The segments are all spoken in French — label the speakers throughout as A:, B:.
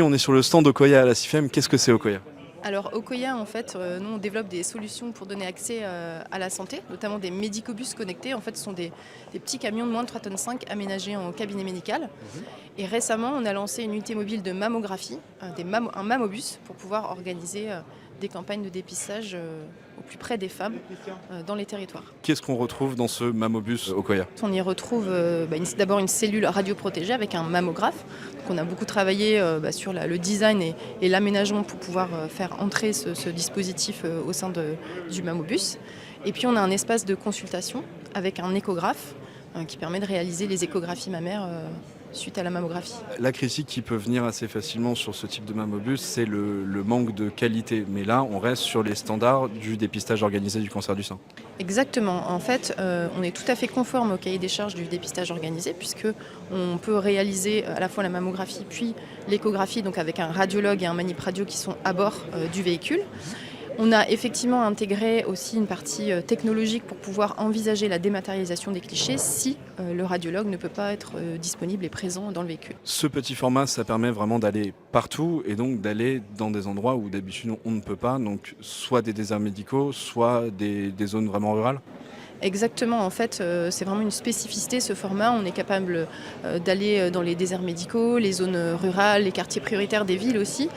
A: On est sur le stand Okoya à la CIFEM. Qu'est-ce que c'est Okoya?
B: Alors Okoya, en fait, nous on développe des solutions pour donner accès à la santé, notamment des médicobus connectés. En fait, ce sont des petits camions de moins de 3,5 tonnes aménagés en cabinet médical. Et récemment, on a lancé une unité mobile de mammographie, un mammobus, pour pouvoir organiser des campagnes de dépistage au plus près des femmes dans les territoires.
A: Qu'est-ce qu'on retrouve dans ce mammobus Okoya?
B: On y retrouve d'abord une cellule radioprotégée avec un mammographe. Donc on a beaucoup travaillé sur le design et l'aménagement pour pouvoir faire entrer ce dispositif au sein du mammobus. Et puis on a un espace de consultation avec un échographe qui permet de réaliser les échographies mammaires suite à la mammographie.
A: La critique qui peut venir assez facilement sur ce type de mammobus, c'est le manque de qualité. Mais là, on reste sur les standards du dépistage organisé du cancer du sein.
B: Exactement. En fait, on est tout à fait conforme au cahier des charges du dépistage organisé puisque on peut réaliser à la fois la mammographie puis l'échographie, donc avec un radiologue et un manip radio qui sont à bord du véhicule. On a effectivement intégré aussi une partie technologique pour pouvoir envisager la dématérialisation des clichés si le radiologue ne peut pas être disponible et présent dans le véhicule.
A: Ce petit format, ça permet vraiment d'aller partout et donc d'aller dans des endroits où d'habitude on ne peut pas, donc soit des déserts médicaux, soit des zones vraiment rurales.
B: Exactement, en fait, c'est vraiment une spécificité ce format. On est capable d'aller dans les déserts médicaux, les zones rurales, les quartiers prioritaires des villes aussi.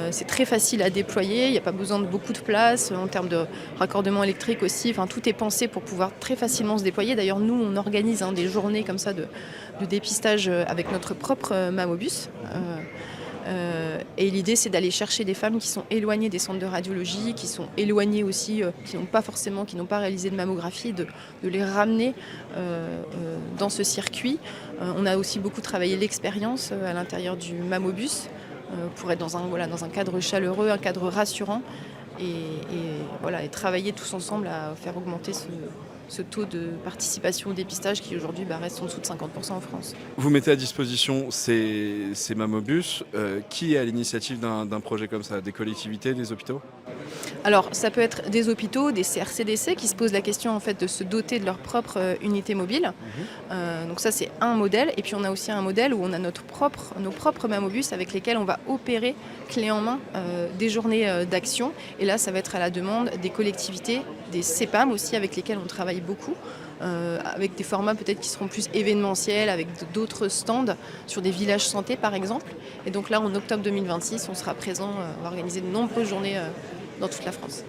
B: C'est très facile à déployer, il n'y a pas besoin de beaucoup de place en termes de raccordement électrique aussi. Enfin, tout est pensé pour pouvoir très facilement se déployer. D'ailleurs, nous, on organise des journées comme ça de dépistage avec notre propre mammobus. Et l'idée, c'est d'aller chercher des femmes qui sont éloignées des centres de radiologie, qui sont éloignées aussi, qui n'ont pas réalisé de mammographie, de les ramener dans ce circuit. On a aussi beaucoup travaillé l'expérience à l'intérieur du mammobus pour être dans un cadre chaleureux, un cadre rassurant et travailler tous ensemble à faire augmenter ce taux de participation au dépistage qui aujourd'hui reste en dessous de 50% en France.
A: Vous mettez à disposition ces mammobus. Qui est à l'initiative d'un projet comme ça? Des collectivités, des hôpitaux?
B: Alors ça peut être des hôpitaux, des CRCDC qui se posent la question en fait de se doter de leur propre unité mobile. Donc ça c'est un modèle. Et puis on a aussi un modèle où on a nos propres mammobus avec lesquels on va opérer clé en main des journées d'action. Et là ça va être à la demande des collectivités, des CEPAM aussi avec lesquels on travaille beaucoup. Avec des formats peut-être qui seront plus événementiels, avec d'autres stands sur des villages santé par exemple. Et donc là en octobre 2026 on sera présent, on va organiser de nombreuses journées dans toute la France.